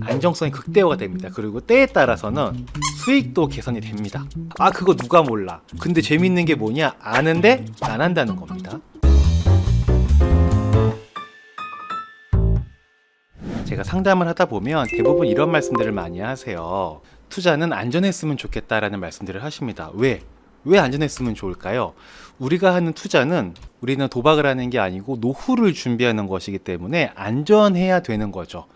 안정성이 극대화가 됩니다. 그리고 때에 따라서는 수익도 개선이 됩니다. 아, 그거 누가 몰라. 근데 재밌는 게 뭐냐? 아는데 안 한다는 겁니다. 제가 상담을 하다 보면 대부분 이런 말씀들을 많이 하세요. 투자는 안전했으면 좋겠다라는 말씀들을 하십니다. 왜 안전했으면 좋을까요? 우리가 하는 투자는 우리는 도박을 하는 게 아니고 노후를 준비하는 것이기 때문에 안전해야 되는 거죠.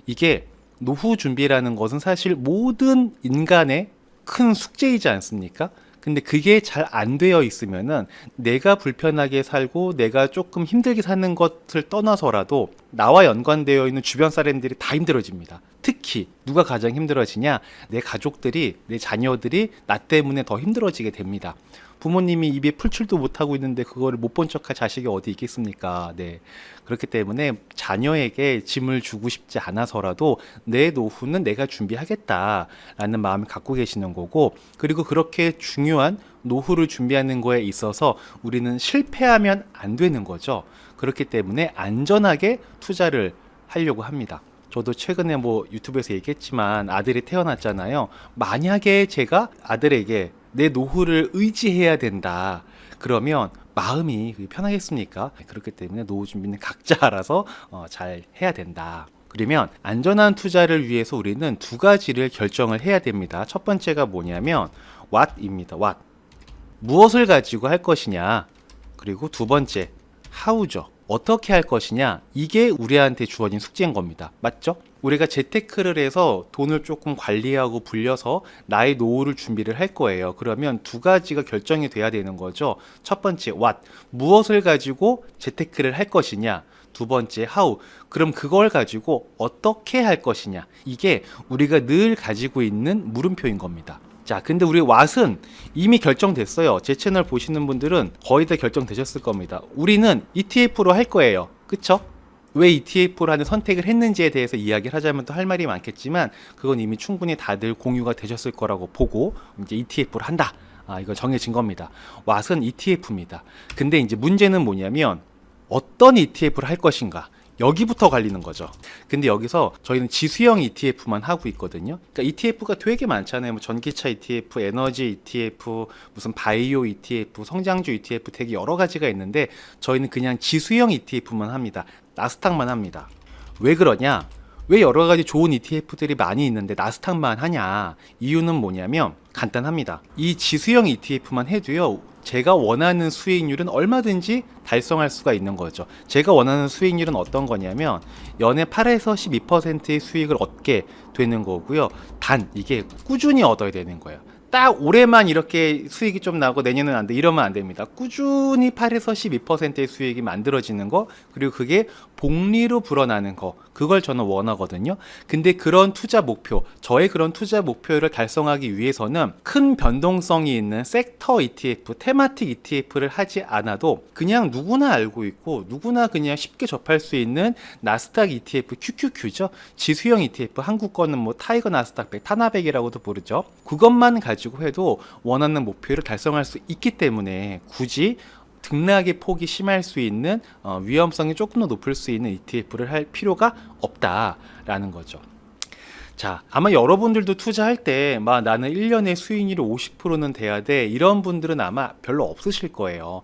이게 노후 준비라는 것은 사실 모든 인간의 큰 숙제이지 않습니까? 근데 그게 잘 안 되어 있으면은 내가 불편하게 살고 내가 조금 힘들게 사는 것을 떠나서라도 나와 연관되어 있는 주변 사람들이 다 힘들어집니다. 특히 누가 가장 힘들어지냐? 내 가족들이, 내 자녀들이 나 때문에 더 힘들어지게 됩니다. 부모님이 입에 풀칠도 못하고 있는데 그거를 못 본 척할 자식이 어디 있겠습니까? 네. 그렇기 때문에 자녀에게 짐을 주고 싶지 않아서라도 내 노후는 내가 준비하겠다라는 마음을 갖고 계시는 거고, 그리고 그렇게 중요한 노후를 준비하는 거에 있어서 우리는 실패하면 안 되는 거죠. 그렇기 때문에 안전하게 투자를 하려고 합니다. 저도 최근에 유튜브에서 얘기했지만 아들이 태어났잖아요. 만약에 제가 아들에게 내 노후를 의지해야 된다, 그러면 마음이 편하겠습니까? 그렇기 때문에 노후 준비는 각자 알아서 잘 해야 된다. 그러면 안전한 투자를 위해서 우리는 두 가지를 결정을 해야 됩니다. 첫 번째가 뭐냐면 what입니다. what. 무엇을 가지고 할 것이냐. 그리고 두 번째 how죠. 어떻게 할 것이냐. 이게 우리한테 주어진 숙제인 겁니다. 맞죠? 우리가 재테크를 해서 돈을 조금 관리하고 불려서 나의 노후를 준비를 할 거예요. 그러면 두 가지가 결정이 돼야 되는 거죠. 첫 번째 what, 무엇을 가지고 재테크를 할 것이냐. 두 번째 how, 그럼 그걸 가지고 어떻게 할 것이냐. 이게 우리가 늘 가지고 있는 물음표인 겁니다. 자, 근데 우리 what은 이미 결정됐어요. 제 채널 보시는 분들은 거의 다 결정되셨을 겁니다. 우리는 ETF로 할 거예요. 그쵸? 왜 ETF로 하는 선택을 했는지에 대해서 이야기를 하자면 또 할 말이 많겠지만 그건 이미 충분히 다들 공유가 되셨을 거라고 보고 이제 ETF로 한다. 이거 정해진 겁니다. what은 ETF입니다. 근데 이제 문제는 뭐냐면 어떤 ETF를 할 것인가. 여기부터 갈리는 거죠. 근데 여기서 저희는 지수형 ETF만 하고 있거든요. 그러니까 ETF가 되게 많잖아요. 전기차 ETF, 에너지 ETF, 무슨 바이오 ETF, 성장주 ETF 되게 여러 가지가 있는데 저희는 그냥 지수형 ETF만 합니다. 나스닥만 합니다. 왜 그러냐? 왜 여러 가지 좋은 ETF들이 많이 있는데 나스닥만 하냐? 이유는 뭐냐면 간단합니다. 이 지수형 ETF만 해도요, 제가 원하는 수익률은 얼마든지 달성할 수가 있는 거죠. 제가 원하는 수익률은 어떤 거냐면 연에 8에서 12%의 수익을 얻게 되는 거고요. 단 이게 꾸준히 얻어야 되는 거예요. 딱 올해만 이렇게 수익이 좀 나고 내년은 안 돼, 이러면 안 됩니다. 꾸준히 8에서 12%의 수익이 만들어지는 거, 그리고 그게 복리로 불어나는 거, 그걸 저는 원하거든요. 근데 그런 투자 목표, 저의 그런 투자 목표를 달성하기 위해서는 큰 변동성이 있는 섹터 ETF, 테마틱 ETF를 하지 않아도 그냥 누구나 알고 있고 누구나 그냥 쉽게 접할 수 있는 나스닥 ETF, QQQ죠. 지수형 ETF, 한국 거는 타이거 나스닥 100, 타나백이라고도 부르죠. 그것만 가지고 해도 원하는 목표를 달성할 수 있기 때문에 굳이 등락의 폭이 심할 수 있는 위험성이 조금 더 높을 수 있는 ETF를 할 필요가 없다라는 거죠. 자, 아마 여러분들도 투자할 때 나는 1년에 수익률이 50%는 돼야 돼, 이런 분들은 아마 별로 없으실 거예요.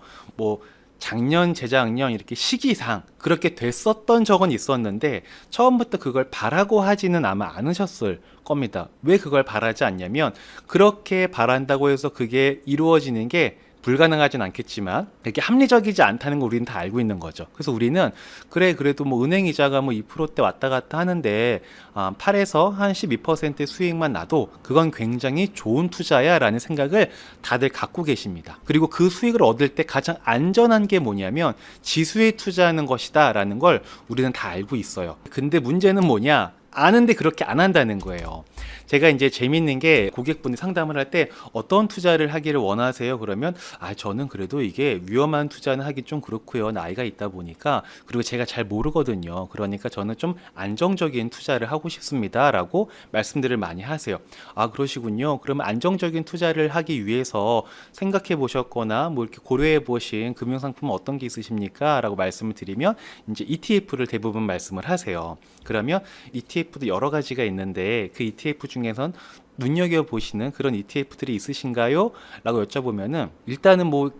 작년, 재작년 이렇게 시기상 그렇게 됐었던 적은 있었는데 처음부터 그걸 바라고 하지는 아마 않으셨을 겁니다. 왜 그걸 바라지 않냐면 그렇게 바란다고 해서 그게 이루어지는 게 불가능하진 않겠지만 되게 합리적이지 않다는 걸 우리는 다 알고 있는 거죠. 그래서 우리는 그래도 은행 이자가 2%대 왔다 갔다 하는데 8에서 한 12%의 수익만 나도 그건 굉장히 좋은 투자야 라는 생각을 다들 갖고 계십니다. 그리고 그 수익을 얻을 때 가장 안전한 게 뭐냐면 지수에 투자하는 것이다 라는 걸 우리는 다 알고 있어요. 근데 문제는 뭐냐? 아는데 그렇게 안 한다는 거예요. 제가 이제 재밌는 게 고객분이 상담을 할 때 어떤 투자를 하기를 원하세요? 그러면 저는 그래도 이게 위험한 투자는 하기 좀 그렇고요. 나이가 있다 보니까, 그리고 제가 잘 모르거든요. 그러니까 저는 좀 안정적인 투자를 하고 싶습니다 라고 말씀들을 많이 하세요. 그러시군요. 그러면 안정적인 투자를 하기 위해서 생각해 보셨거나 이렇게 고려해 보신 금융상품은 어떤 게 있으십니까? 라고 말씀을 드리면 이제 ETF를 대부분 말씀을 하세요. 그러면 ETF ETF도 여러 가지가 있는데 그 ETF 중에선 눈여겨보시는 그런 ETF들이 있으신가요? 라고 여쭤보면은 일단은 뭐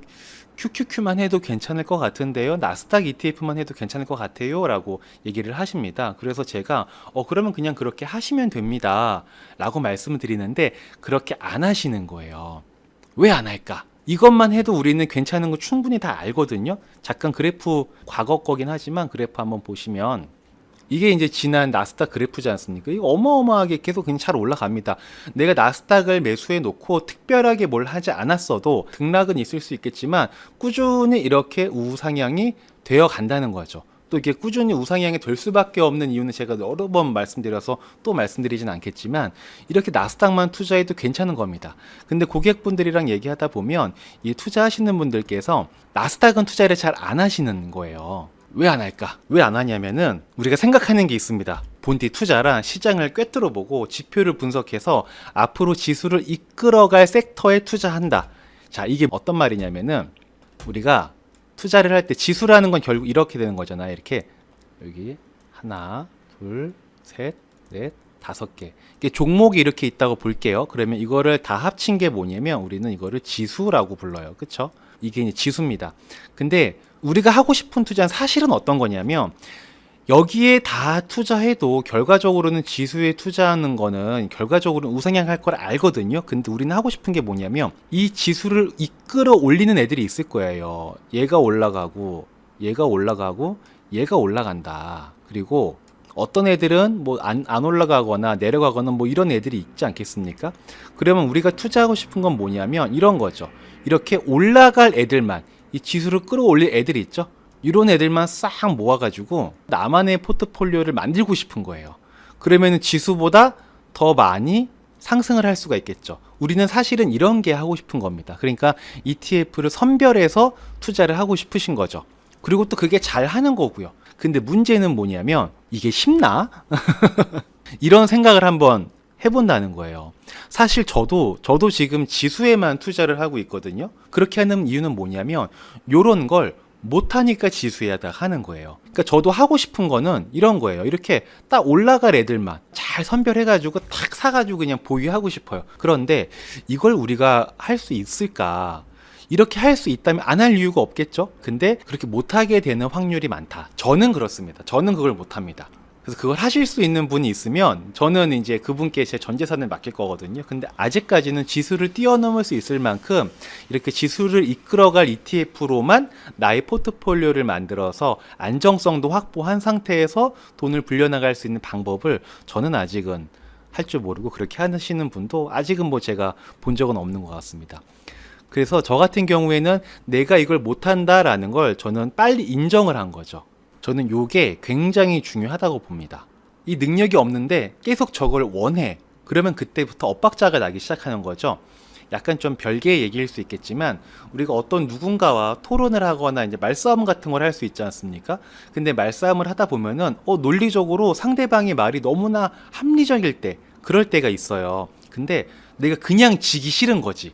QQQ만 해도 괜찮을 것 같은데요. 나스닥 ETF만 해도 괜찮을 것 같아요. 라고 얘기를 하십니다. 그래서 제가 그러면 그냥 그렇게 하시면 됩니다. 라고 말씀을 드리는데 그렇게 안 하시는 거예요. 왜 안 할까? 이것만 해도 우리는 괜찮은 거 충분히 다 알거든요. 잠깐 그래프 과거 거긴 하지만 그래프 한번 보시면 이게 이제 지난 나스닥 그래프지 않습니까? 이거 어마어마하게 계속 그냥 잘 올라갑니다. 내가 나스닥을 매수해 놓고 특별하게 뭘 하지 않았어도 등락은 있을 수 있겠지만 꾸준히 이렇게 우상향이 되어 간다는 거죠. 또 이게 꾸준히 우상향이 될 수밖에 없는 이유는 제가 여러 번 말씀드려서 또 말씀드리진 않겠지만 이렇게 나스닥만 투자해도 괜찮은 겁니다. 근데 고객분들이랑 얘기하다 보면 이 투자하시는 분들께서 나스닥은 투자를 잘 안 하시는 거예요. 왜 안 할까? 왜 안 하냐면은 우리가 생각하는 게 있습니다. 본디 투자란 시장을 꿰뚫어 보고 지표를 분석해서 앞으로 지수를 이끌어갈 섹터에 투자한다. 자, 이게 어떤 말이냐면은 우리가 투자를 할 때 지수라는 건 결국 이렇게 되는 거잖아요. 이렇게 여기 하나, 둘, 셋, 넷, 5개. 이게 종목이 이렇게 있다고 볼게요. 그러면 이거를 다 합친 게 뭐냐면 우리는 이거를 지수라고 불러요. 그쵸? 이게 이제 지수입니다. 근데 우리가 하고 싶은 투자는 사실은 어떤 거냐면 여기에 다 투자해도 결과적으로는 지수에 투자하는 거는 결과적으로는 우상향할 걸 알거든요. 근데 우리는 하고 싶은 게 뭐냐면 이 지수를 이끌어 올리는 애들이 있을 거예요. 얘가 올라가고 얘가 올라가고 얘가 올라간다. 그리고 어떤 애들은 뭐 안 올라가거나 내려가거나 뭐 이런 애들이 있지 않겠습니까? 그러면 우리가 투자하고 싶은 건 뭐냐면 이런 거죠. 이렇게 올라갈 애들만, 이 지수를 끌어올릴 애들이 있죠. 이런 애들만 싹 모아가지고 나만의 포트폴리오를 만들고 싶은 거예요. 그러면 지수보다 더 많이 상승을 할 수가 있겠죠. 우리는 사실은 이런 게 하고 싶은 겁니다. 그러니까 ETF를 선별해서 투자를 하고 싶으신 거죠. 그리고 또 그게 잘 하는 거고요. 근데 문제는 뭐냐면 이게 쉽나? 이런 생각을 한번 해본다는 거예요. 사실 저도 지금 지수에만 투자를 하고 있거든요. 그렇게 하는 이유는 뭐냐면 요런 걸 못하니까 지수에다 하는 거예요. 그러니까 저도 하고 싶은 거는 이런 거예요. 이렇게 딱 올라갈 애들만 잘 선별해가지고 딱 사가지고 그냥 보유하고 싶어요. 그런데 이걸 우리가 할 수 있을까? 이렇게 할 수 있다면 안 할 이유가 없겠죠? 근데 그렇게 못하게 되는 확률이 많다. 저는 그렇습니다. 저는 그걸 못합니다. 그래서 그걸 하실 수 있는 분이 있으면 저는 이제 그분께 제 전 재산을 맡길 거거든요. 근데 아직까지는 지수를 뛰어넘을 수 있을 만큼 이렇게 지수를 이끌어갈 ETF로만 나의 포트폴리오를 만들어서 안정성도 확보한 상태에서 돈을 불려나갈 수 있는 방법을 저는 아직은 할 줄 모르고 그렇게 하시는 분도 아직은 뭐 제가 본 적은 없는 것 같습니다. 그래서 저 같은 경우에는 내가 이걸 못한다라는 걸 저는 빨리 인정을 한 거죠. 저는 요게 굉장히 중요하다고 봅니다. 이 능력이 없는데 계속 저걸 원해. 그러면 그때부터 엇박자가 나기 시작하는 거죠. 약간 좀 별개의 얘기일 수 있겠지만 우리가 어떤 누군가와 토론을 하거나 이제 말싸움 같은 걸 할 수 있지 않습니까? 근데 말싸움을 하다 보면은 논리적으로 상대방의 말이 너무나 합리적일 때 그럴 때가 있어요. 근데 내가 그냥 지기 싫은 거지.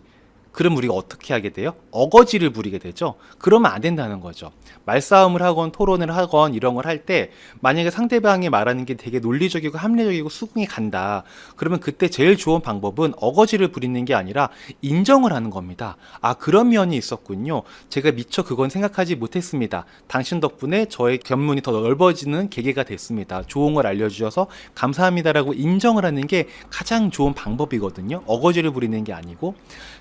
그럼 우리가 어떻게 하게 돼요? 어거지를 부리게 되죠. 그러면 안 된다는 거죠. 말싸움을 하건 토론을 하건 이런 걸 할 때 만약에 상대방이 말하는 게 되게 논리적이고 합리적이고 수긍이 간다. 그러면 그때 제일 좋은 방법은 어거지를 부리는 게 아니라 인정을 하는 겁니다. 아, 그런 면이 있었군요. 제가 미처 그건 생각하지 못했습니다. 당신 덕분에 저의 견문이 더 넓어지는 계기가 됐습니다. 좋은 걸 알려주셔서 감사합니다라고 인정을 하는 게 가장 좋은 방법이거든요. 어거지를 부리는 게 아니고.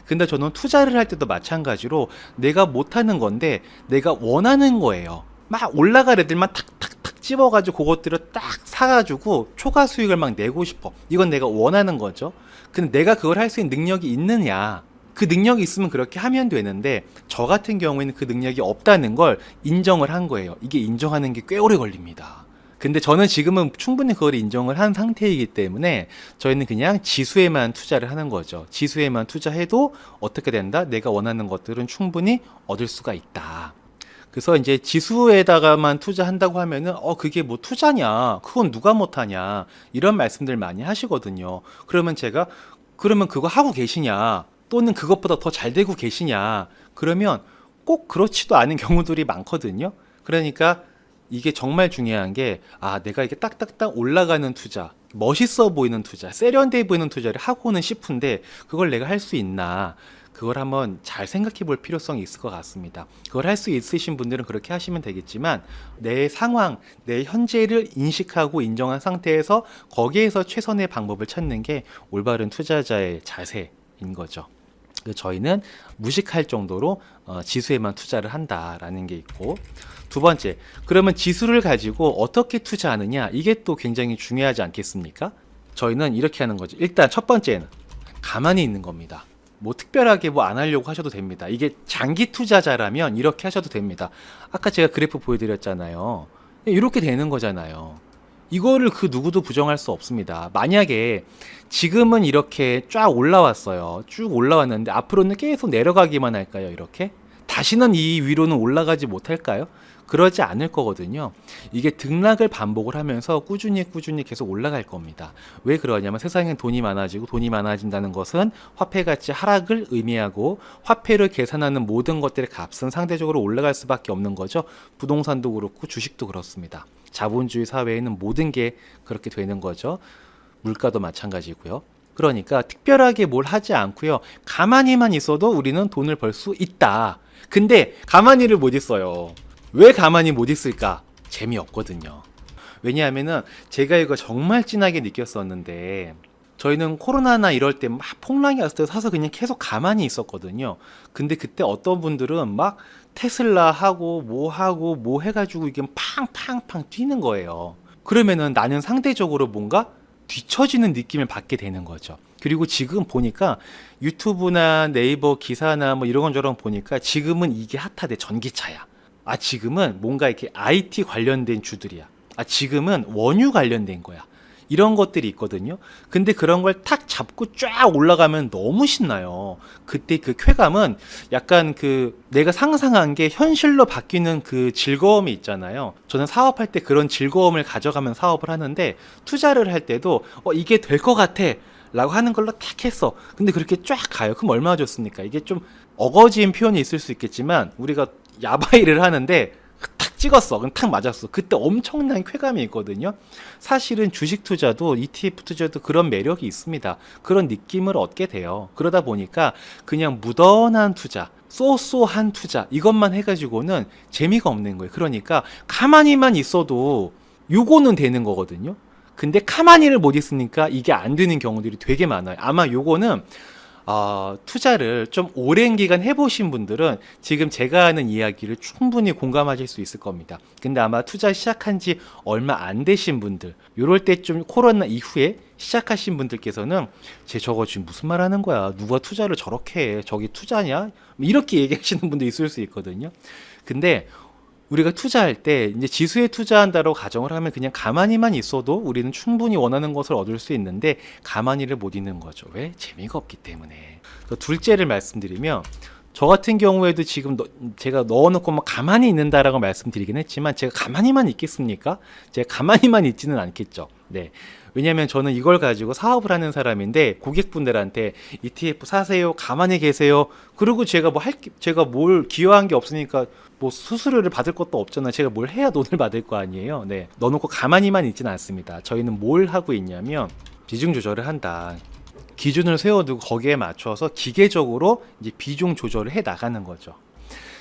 근데 저는 투자를 할 때도 마찬가지로 내가 못하는 건데 내가 원하는 거예요. 막 올라갈 애들만 탁탁탁 집어가지고 그것들을 딱 사가지고 초과 수익을 막 내고 싶어. 이건 내가 원하는 거죠. 근데 내가 그걸 할 수 있는 능력이 있느냐? 그 능력이 있으면 그렇게 하면 되는데 저 같은 경우에는 그 능력이 없다는 걸 인정을 한 거예요. 이게 인정하는 게 꽤 오래 걸립니다. 근데 저는 지금은 충분히 그걸 인정을 한 상태이기 때문에 저희는 그냥 지수에만 투자를 하는 거죠. 지수에만 투자해도 어떻게 된다? 내가 원하는 것들은 충분히 얻을 수가 있다. 그래서 이제 지수에다가만 투자한다고 하면은 그게 뭐 투자냐? 그건 누가 못하냐? 이런 말씀들 많이 하시거든요. 그러면 제가 그러면 그거 하고 계시냐? 또는 그것보다 더 잘 되고 계시냐? 그러면 꼭 그렇지도 않은 경우들이 많거든요. 그러니까 이게 정말 중요한 게 내가 이게 딱딱딱 올라가는 투자, 멋있어 보이는 투자, 세련돼 보이는 투자를 하고는 싶은데 그걸 내가 할 수 있나? 그걸 한번 잘 생각해 볼 필요성이 있을 것 같습니다. 그걸 할 수 있으신 분들은 그렇게 하시면 되겠지만 내 상황, 내 현재를 인식하고 인정한 상태에서 거기에서 최선의 방법을 찾는 게 올바른 투자자의 자세인 거죠. 저희는 무식할 정도로 지수에만 투자를 한다라는 게 있고, 두 번째, 그러면 지수를 가지고 어떻게 투자하느냐, 이게 또 굉장히 중요하지 않겠습니까? 저희는 이렇게 하는 거죠. 일단 첫 번째는 가만히 있는 겁니다. 뭐 특별하게 뭐 안 하려고 하셔도 됩니다. 이게 장기 투자자라면 이렇게 하셔도 됩니다. 아까 제가 그래프 보여드렸잖아요. 이렇게 되는 거잖아요. 이거를 그 누구도 부정할 수 없습니다. 만약에 지금은 이렇게 쫙 올라왔어요. 쭉 올라왔는데 앞으로는 계속 내려가기만 할까요? 이렇게? 다시는 이 위로는 올라가지 못할까요? 그러지 않을 거거든요. 이게 등락을 반복을 하면서 꾸준히 계속 올라갈 겁니다. 왜 그러냐면 세상엔 돈이 많아지고 돈이 많아진다는 것은 화폐 가치 하락을 의미하고 화폐를 계산하는 모든 것들의 값은 상대적으로 올라갈 수밖에 없는 거죠. 부동산도 그렇고 주식도 그렇습니다. 자본주의 사회에는 모든 게 그렇게 되는 거죠. 물가도 마찬가지고요. 그러니까 특별하게 뭘 하지 않고요. 가만히만 있어도 우리는 돈을 벌 수 있다. 근데 가만히를 못 있어요. 왜 가만히 못 있을까? 재미없거든요. 왜냐하면은 제가 이거 정말 진하게 느꼈었는데, 저희는 코로나나 이럴 때 막 폭락이 왔을 때 사서 그냥 계속 가만히 있었거든요. 근데 그때 어떤 분들은 막 테슬라 하고 뭐 해가지고 이게 팡팡팡 뛰는 거예요. 그러면은 나는 상대적으로 뭔가 뒤처지는 느낌을 받게 되는 거죠. 그리고 지금 보니까 유튜브나 네이버 기사나 뭐 이런저런 보니까 지금은 이게 핫하대. 전기차야. 아, 지금은 뭔가 이렇게 IT 관련된 주들이야. 아, 지금은 원유 관련된 거야. 이런 것들이 있거든요. 근데 그런 걸 탁 잡고 쫙 올라가면 너무 신나요. 그때 그 쾌감은 약간 그 내가 상상한 게 현실로 바뀌는 그 즐거움이 있잖아요. 저는 사업할 때 그런 즐거움을 가져가면 사업을 하는데, 투자를 할 때도 이게 될 것 같아 라고 하는 걸로 탁 했어. 근데 그렇게 쫙 가요. 그럼 얼마나 좋습니까? 이게 좀 어거지인 표현이 있을 수 있겠지만, 우리가 야바이를 하는데 탁 찍었어. 그럼 탁 맞았어. 그때 엄청난 쾌감이 있거든요. 사실은 주식 투자도 ETF 투자도 그런 매력이 있습니다. 그런 느낌을 얻게 돼요. 그러다 보니까 그냥 무던한 투자, 쏘쏘한 투자 이것만 해가지고는 재미가 없는 거예요. 그러니까 가만히만 있어도 요거는 되는 거거든요. 근데 가만히를 못 있으니까 이게 안 되는 경우들이 되게 많아요. 아마 요거는 투자를 좀 오랜 기간 해보신 분들은 지금 제가 하는 이야기를 충분히 공감하실 수 있을 겁니다. 근데 아마 투자 시작한 지 얼마 안 되신 분들, 요럴 때쯤 코로나 이후에 시작하신 분들께서는 저거 지금 무슨 말 하는 거야? 누가 투자를 저렇게 해? 저기 투자냐? 이렇게 얘기하시는 분도 있을 수 있거든요. 근데 우리가 투자할 때 이제 지수에 투자한다고 가정을 하면 그냥 가만히만 있어도 우리는 충분히 원하는 것을 얻을 수 있는데 가만히를 못 있는 거죠. 왜? 재미가 없기 때문에. 둘째를 말씀드리면, 저 같은 경우에도 지금 제가 넣어놓고 막 가만히 있는다라고 말씀드리긴 했지만 제가 가만히만 있겠습니까? 제가 가만히만 있지는 않겠죠. 네. 왜냐면 저는 이걸 가지고 사업을 하는 사람인데 고객분들한테 ETF 사세요, 가만히 계세요. 그리고 제가 제가 뭘 기여한 게 없으니까 뭐 수수료를 받을 것도 없잖아요. 제가 뭘 해야 돈을 받을 거 아니에요. 네. 넣어놓고 가만히만 있지는 않습니다. 저희는 뭘 하고 있냐면 비중 조절을 한다. 기준을 세워두고 거기에 맞춰서 기계적으로 이제 비중 조절을 해 나가는 거죠.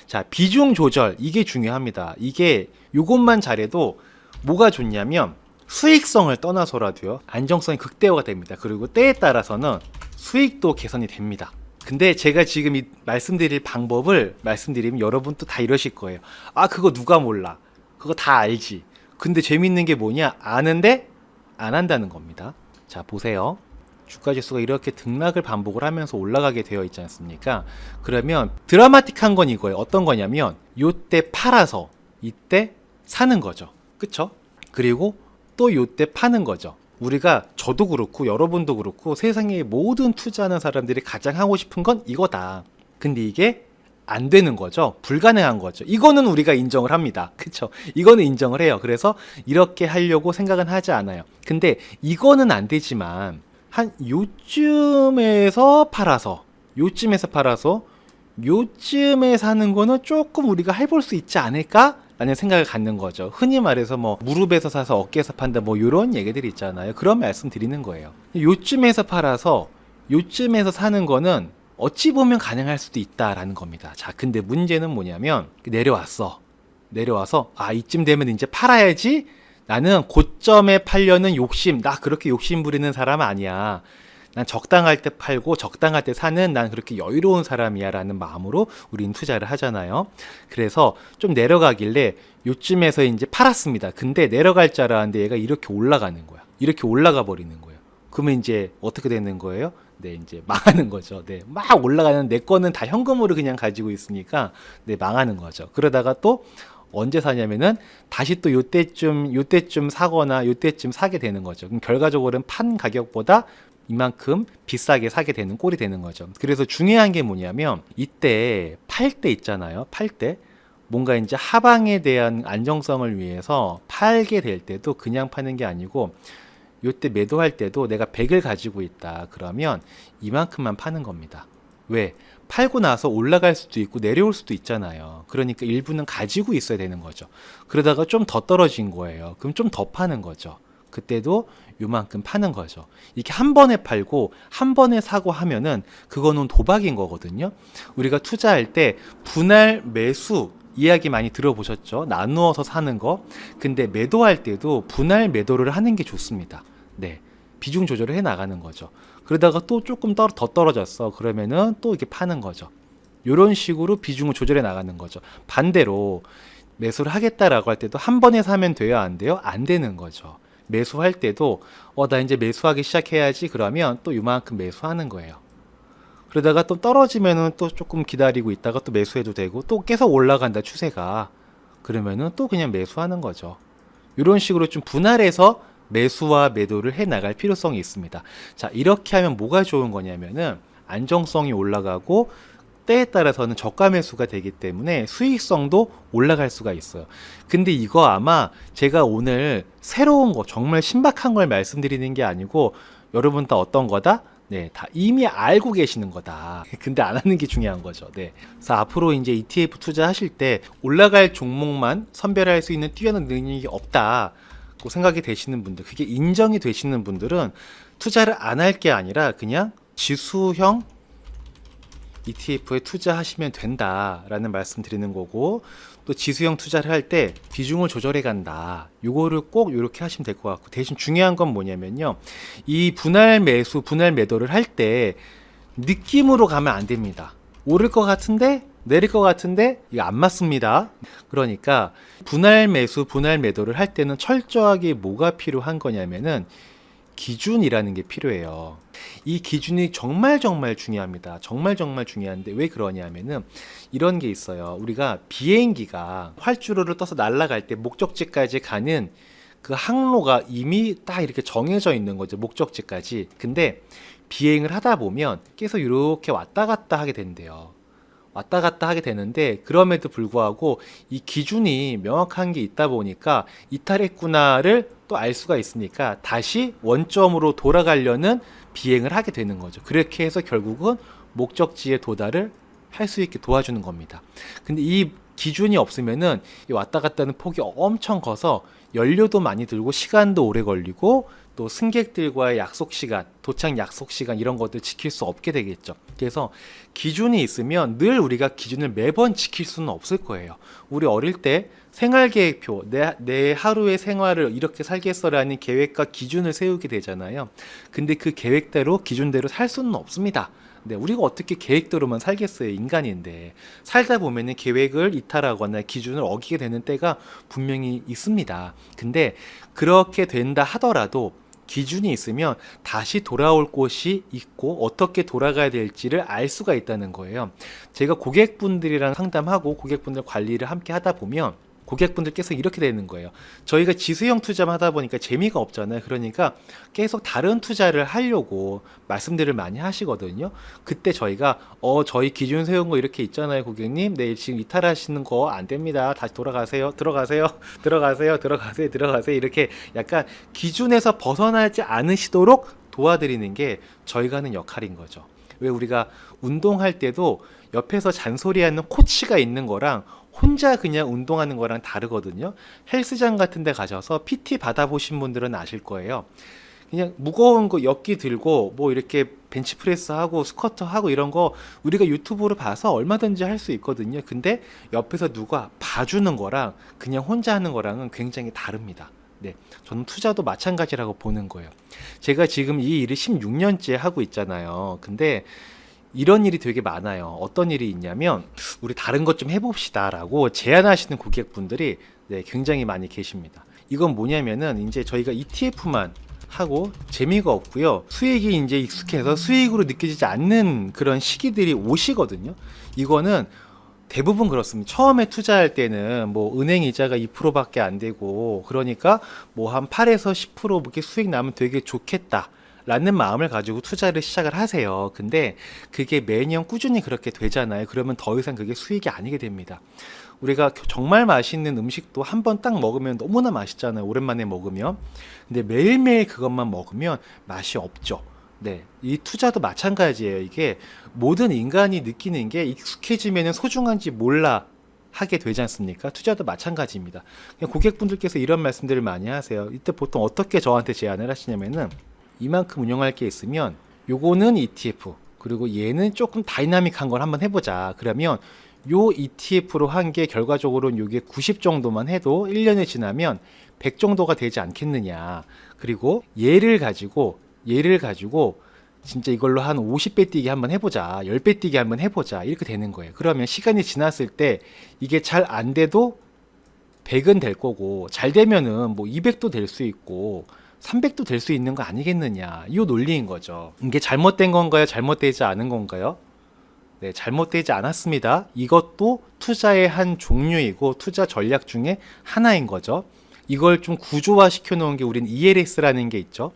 자, 비중 조절 이게 중요합니다. 이게 요것만 잘해도 뭐가 좋냐면 수익성을 떠나서라도요, 안정성이 극대화가 됩니다. 그리고 때에 따라서는 수익도 개선이 됩니다. 근데 제가 지금 이 말씀드릴 방법을 말씀드리면 여러분도 다 이러실 거예요. 아, 그거 누가 몰라? 그거 다 알지. 근데 재밌는 게 뭐냐? 아는데 안 한다는 겁니다. 자, 보세요. 주가지수가 이렇게 등락을 반복을 하면서 올라가게 되어 있지 않습니까? 그러면 드라마틱한 건 이거예요. 어떤 거냐면 요때 팔아서 이때 사는 거죠. 그쵸? 그리고 또 요때 파는 거죠. 우리가, 저도 그렇고 여러분도 그렇고 세상의 모든 투자하는 사람들이 가장 하고 싶은 건 이거다. 근데 이게 안 되는 거죠. 불가능한 거죠. 이거는 우리가 인정을 합니다. 그쵸? 이거는 인정을 해요. 그래서 이렇게 하려고 생각은 하지 않아요. 근데 이거는 안 되지만 한 요쯤에서 팔아서 요쯤에 사는 거는 조금 우리가 해볼 수 있지 않을까? 라는 생각을 갖는 거죠. 흔히 말해서 뭐 무릎에서 사서 어깨에서 판다 뭐 이런 얘기들이 있잖아요. 그런 말씀 드리는 거예요. 요쯤에서 팔아서 요쯤에서 사는 거는 어찌 보면 가능할 수도 있다라는 겁니다. 자, 근데 문제는 뭐냐면 내려와서 이쯤 되면 이제 팔아야지. 나는 고점에 팔려는 욕심, 나 그렇게 욕심 부리는 사람 아니야. 난 적당할 때 팔고 적당할 때 사는 난 그렇게 여유로운 사람이야 라는 마음으로 우린 투자를 하잖아요. 그래서 좀 내려가길래 요쯤에서 이제 팔았습니다. 근데 내려갈 줄 알았는데 얘가 이렇게 올라가는 거야. 이렇게 올라가 버리는 거예요. 그러면 이제 어떻게 되는 거예요? 네, 이제 망하는 거죠. 네, 막 올라가는 내 거는 다 현금으로 그냥 가지고 있으니까 네, 망하는 거죠. 그러다가 또 언제 사냐면은 다시 또 요때쯤 사거나 요때쯤 사게 되는 거죠. 그럼 결과적으로는 판 가격보다 이만큼 비싸게 사게 되는 꼴이 되는 거죠. 그래서 중요한 게 뭐냐면 이때 팔 때 있잖아요. 팔 때 뭔가 이제 하방에 대한 안정성을 위해서 팔게 될 때도 그냥 파는 게 아니고 요때 매도할 때도 내가 100을 가지고 있다. 그러면 이만큼만 파는 겁니다. 왜? 팔고 나서 올라갈 수도 있고 내려올 수도 있잖아요. 그러니까 일부는 가지고 있어야 되는 거죠. 그러다가 좀 더 떨어진 거예요. 그럼 좀 더 파는 거죠. 그때도 요만큼 파는 거죠. 이렇게 한 번에 팔고 한 번에 사고 하면은 그거는 도박인 거거든요. 우리가 투자할 때 분할 매수 이야기 많이 들어보셨죠? 나누어서 사는 거. 근데 매도할 때도 분할 매도를 하는 게 좋습니다. 네. 비중 조절을 해 나가는 거죠. 그러다가 또 조금 더 떨어졌어. 그러면은 또 이렇게 파는 거죠. 이런 식으로 비중을 조절해 나가는 거죠. 반대로 매수를 하겠다라고 할 때도 한 번에 사면 돼요? 안 돼요? 안 되는 거죠. 매수할 때도 나 이제 매수하기 시작해야지. 그러면 또 이만큼 매수하는 거예요. 그러다가 또 떨어지면은 또 조금 기다리고 있다가 또 매수해도 되고 또 계속 올라간다 추세가. 그러면은 또 그냥 매수하는 거죠. 이런 식으로 좀 분할해서 매수와 매도를 해 나갈 필요성이 있습니다. 자, 이렇게 하면 뭐가 좋은 거냐면은 안정성이 올라가고 때에 따라서는 저가 매수가 되기 때문에 수익성도 올라갈 수가 있어요. 근데 이거 아마 제가 오늘 새로운 거 정말 신박한 걸 말씀드리는 게 아니고 여러분 다 어떤 거다? 네, 다 이미 알고 계시는 거다. 근데 안 하는 게 중요한 거죠. 네. 그래서 앞으로 이제 ETF 투자하실 때 올라갈 종목만 선별할 수 있는 뛰어난 능력이 없다고 생각이 되시는 분들, 그게 인정이 되시는 분들은 투자를 안 할 게 아니라 그냥 지수형 ETF에 투자하시면 된다라는 말씀 드리는 거고, 또 지수형 투자를 할 때 비중을 조절해 간다. 요거를 꼭 이렇게 하시면 될 것 같고, 대신 중요한 건 뭐냐면요. 이 분할 매수, 분할 매도를 할 때 느낌으로 가면 안 됩니다. 오를 것 같은데 내릴 것 같은데 이거 안 맞습니다. 그러니까 분할 매수, 분할 매도를 할 때는 철저하게 뭐가 필요한 거냐면은 기준이라는 게 필요해요. 이 기준이 정말 중요합니다. 정말 중요한데 왜 그러냐면은 이런 게 있어요. 우리가 비행기가 활주로를 떠서 날아갈 때 목적지까지 가는 그 항로가 이미 딱 이렇게 정해져 있는 거죠. 목적지까지. 근데 비행을 하다 보면 계속 이렇게 왔다 갔다 하게 된대요. 왔다 갔다 하게 되는데, 그럼에도 불구하고 이 기준이 명확한 게 있다 보니까 이탈했구나를 또 알 수가 있으니까 다시 원점으로 돌아가려는 비행을 하게 되는 거죠. 그렇게 해서 결국은 목적지에 도달을 할 수 있게 도와주는 겁니다. 근데 이 기준이 없으면은 이 왔다 갔다 하는 폭이 엄청 커서 연료도 많이 들고 시간도 오래 걸리고 또 승객들과의 약속 시간, 도착 약속 시간 이런 것들 지킬 수 없게 되겠죠. 그래서 기준이 있으면 늘 우리가 기준을 매번 지킬 수는 없을 거예요. 우리 어릴 때 생활계획표, 내 하루의 생활을 이렇게 살겠어라는 계획과 기준을 세우게 되잖아요. 근데 그 계획대로 기준대로 살 수는 없습니다. 네, 우리가 어떻게 계획대로만 살겠어요, 인간인데. 살다 보면은 계획을 이탈하거나 기준을 어기게 되는 때가 분명히 있습니다. 근데 그렇게 된다 하더라도 기준이 있으면 다시 돌아올 곳이 있고 어떻게 돌아가야 될지를 알 수가 있다는 거예요. 제가 고객분들이랑 상담하고 고객분들 관리를 함께 하다 보면 고객분들께서 이렇게 되는 거예요. 저희가 지수형 투자만 하다 보니까 재미가 없잖아요. 그러니까 계속 다른 투자를 하려고 말씀들을 많이 하시거든요. 그때 저희가 저희 기준 세운 거 이렇게 있잖아요, 고객님. 네, 지금 이탈하시는 거 안 됩니다. 다시 돌아가세요. 들어가세요. 이렇게 약간 기준에서 벗어나지 않으시도록 도와드리는 게 저희가 하는 역할인 거죠. 왜 우리가 운동할 때도 옆에서 잔소리하는 코치가 있는 거랑 혼자 그냥 운동하는 거랑 다르거든요. 헬스장 같은 데 가셔서 PT 받아보신 분들은 아실 거예요. 그냥 무거운 거 역기 들고 뭐 이렇게 벤치프레스 하고 스쿼트 하고 이런 거 우리가 유튜브로 봐서 얼마든지 할 수 있거든요. 근데 옆에서 누가 봐주는 거랑 그냥 혼자 하는 거랑은 굉장히 다릅니다. 네, 저는 투자도 마찬가지라고 보는 거예요. 제가 지금 이 일을 16년째 하고 있잖아요. 근데 이런 일이 되게 많아요. 어떤 일이 있냐면 우리 다른 것 좀 해봅시다 라고 제안하시는 고객분들이 네, 굉장히 많이 계십니다. 이건 뭐냐면은 이제 저희가 ETF만 하고 재미가 없고요. 수익이 이제 익숙해서 수익으로 느껴지지 않는 그런 시기들이 오시거든요. 이거는 대부분 그렇습니다. 처음에 투자할 때는 뭐 은행 이자가 2%밖에 안 되고 그러니까 뭐 한 8에서 10% 이렇게 수익 나면 되게 좋겠다. 라는 마음을 가지고 투자를 시작을 하세요. 근데 그게 매년 꾸준히 그렇게 되잖아요. 그러면 더 이상 그게 수익이 아니게 됩니다. 우리가 정말 맛있는 음식도 한 번 딱 먹으면 너무나 맛있잖아요. 오랜만에 먹으면. 근데 매일매일 그것만 먹으면 맛이 없죠. 네. 이 투자도 마찬가지예요. 이게 모든 인간이 느끼는 게 익숙해지면 소중한지 몰라 하게 되지 않습니까? 투자도 마찬가지입니다. 고객분들께서 이런 말씀들을 많이 하세요. 이때 보통 어떻게 저한테 제안을 하시냐면은 이만큼 운영할 게 있으면 요거는 ETF 그리고 얘는 조금 다이나믹한 걸 한번 해보자. 그러면 요 ETF로 한 게 결과적으로는 요게 90 정도만 해도 1년이 지나면 100 정도가 되지 않겠느냐. 그리고 얘를 가지고 진짜 이걸로 한 50배 뛰기 한번 해보자. 10배 뛰기 한번 해보자. 이렇게 되는 거예요. 그러면 시간이 지났을 때 이게 잘 안 돼도 100은 될 거고 잘 되면은 뭐 200도 될 수 있고 300도 될 수 있는 거 아니겠느냐. 이 논리인 거죠. 이게 잘못된 건가요? 잘못되지 않은 건가요? 네, 잘못되지 않았습니다. 이것도 투자의 한 종류이고 투자 전략 중에 하나인 거죠. 이걸 좀 구조화 시켜 놓은 게 우린 ELS라는 게 있죠.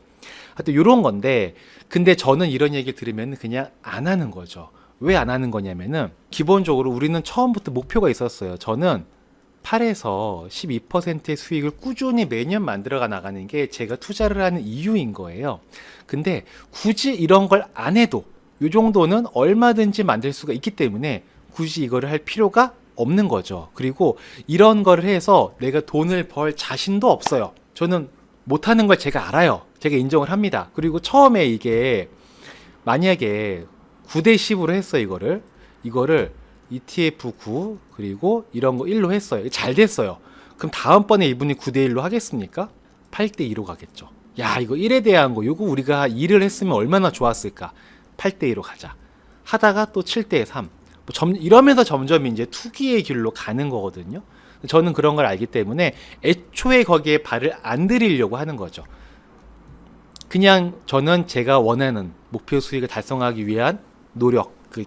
하여튼 이런 건데 근데 저는 이런 얘기를 들으면 그냥 안 하는 거죠. 왜 안 하는 거냐면은 기본적으로 우리는 처음부터 목표가 있었어요. 저는 8에서 12%의 수익을 꾸준히 매년 만들어가 나가는 게 제가 투자를 하는 이유인 거예요. 근데 굳이 이런 걸 안 해도 이 정도는 얼마든지 만들 수가 있기 때문에 굳이 이거를 할 필요가 없는 거죠. 그리고 이런 거를 해서 내가 돈을 벌 자신도 없어요. 저는 못하는 걸 제가 알아요. 제가 인정을 합니다. 그리고 처음에 이게 만약에 9대 10으로 했어 이거를 ETF 9 그리고 이런 거 1로 했어요. 잘 됐어요. 그럼 다음번에 이분이 9대 1로 하겠습니까? 8대 2로 가겠죠. 야 이거 1에 대한 거 요거 우리가 2를 했으면 얼마나 좋았을까. 8대 2로 가자. 하다가 또 7대 3 이러면서 점점 이제 투기의 길로 가는 거거든요. 저는 그런 걸 알기 때문에 애초에 거기에 발을 안 들이려고 하는 거죠. 그냥 저는 제가 원하는 목표 수익을 달성하기 위한 노력, 그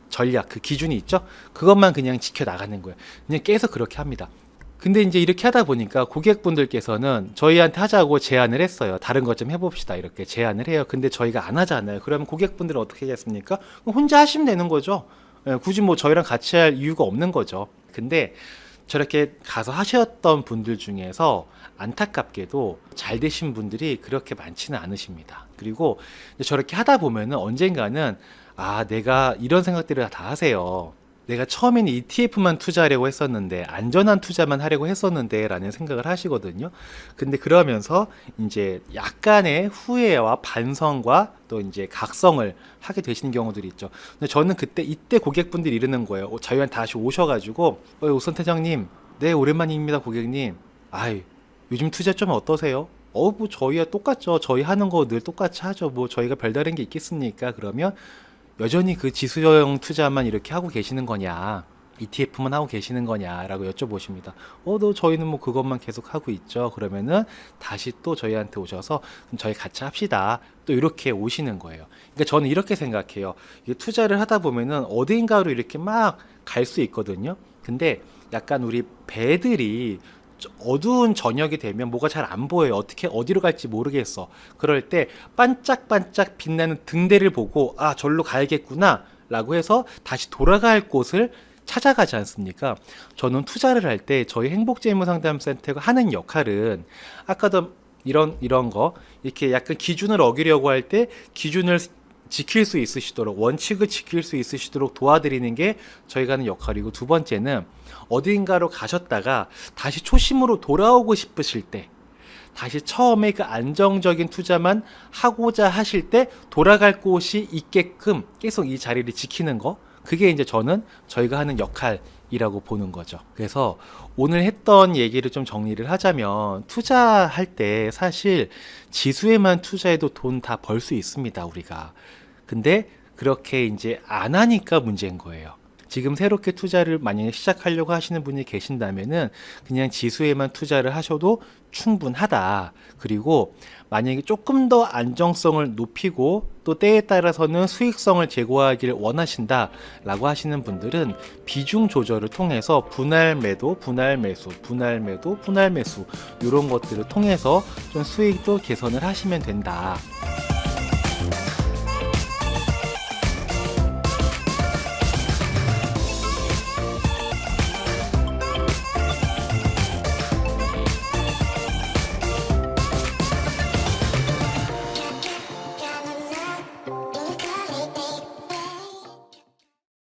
전략, 그 기준이 있죠? 그것만 그냥 지켜나가는 거예요. 그냥 계속 그렇게 합니다. 근데 이제 이렇게 하다 보니까 고객분들께서는 저희한테 하자고 제안을 했어요. 다른 것 좀 해봅시다. 이렇게 제안을 해요. 근데 저희가 안 하잖아요. 그러면 고객분들은 어떻게 하겠습니까? 혼자 하시면 되는 거죠. 굳이 뭐 저희랑 같이 할 이유가 없는 거죠. 근데 저렇게 가서 하셨던 분들 중에서 안타깝게도 잘 되신 분들이 그렇게 많지는 않으십니다. 그리고 저렇게 하다 보면은 언젠가는 내가 이런 생각들을 다 하세요. 내가 처음에는 ETF만 투자하려고 했었는데 안전한 투자만 하려고 했었는데 라는 생각을 하시거든요. 근데 그러면서 이제 약간의 후회와 반성과 또 이제 각성을 하게 되시는 경우들이 있죠. 근데 저는 이때 고객분들이 이러는 거예요. 저희한테 다시 오셔가지고 오선태장님, 네 오랜만입니다 고객님. 요즘 투자 좀 어떠세요? 뭐 저희야 똑같죠. 저희 하는 거 늘 똑같이 하죠. 뭐 저희가 별다른 게 있겠습니까? 그러면 여전히 그 지수형 투자만 이렇게 하고 계시는 거냐, ETF만 하고 계시는 거냐 라고 여쭤보십니다. 저희는 뭐 그것만 계속 하고 있죠. 그러면은 다시 또 저희한테 오셔서 그럼 저희 같이 합시다. 또 이렇게 오시는 거예요. 그러니까 저는 이렇게 생각해요. 이게 투자를 하다 보면은 어딘가로 이렇게 막 갈 수 있거든요. 근데 약간 우리 배들이 어두운 저녁이 되면 뭐가 잘 안 보여요. 어디로 갈지 모르겠어. 그럴 때 반짝반짝 빛나는 등대를 보고 절로 가야겠구나 라고 해서 다시 돌아갈 곳을 찾아가지 않습니까? 저는 투자를 할 때 저희 행복재무상담센터가 하는 역할은 아까도 이런 거 이렇게 약간 기준을 어기려고 할 때 기준을 지킬 수 있으시도록, 원칙을 지킬 수 있으시도록 도와드리는 게 저희가 하는 역할이고, 두 번째는 어딘가로 가셨다가 다시 초심으로 돌아오고 싶으실 때, 다시 처음에 그 안정적인 투자만 하고자 하실 때 돌아갈 곳이 있게끔 계속 이 자리를 지키는 거, 그게 이제 저희가 하는 역할이라고 보는 거죠. 그래서 오늘 했던 얘기를 좀 정리를 하자면, 투자할 때 사실 지수에만 투자해도 돈 다 벌 수 있습니다, 우리가. 근데 그렇게 이제 안 하니까 문제인 거예요. 지금 새롭게 투자를 만약에 시작하려고 하시는 분이 계신다면은 그냥 지수에만 투자를 하셔도 충분하다. 그리고 만약에 조금 더 안정성을 높이고 또 때에 따라서는 수익성을 제고하기를 원하신다라고 하시는 분들은 비중 조절을 통해서 분할 매도, 분할 매수, 분할 매도, 분할 매수 이런 것들을 통해서 좀 수익도 개선을 하시면 된다.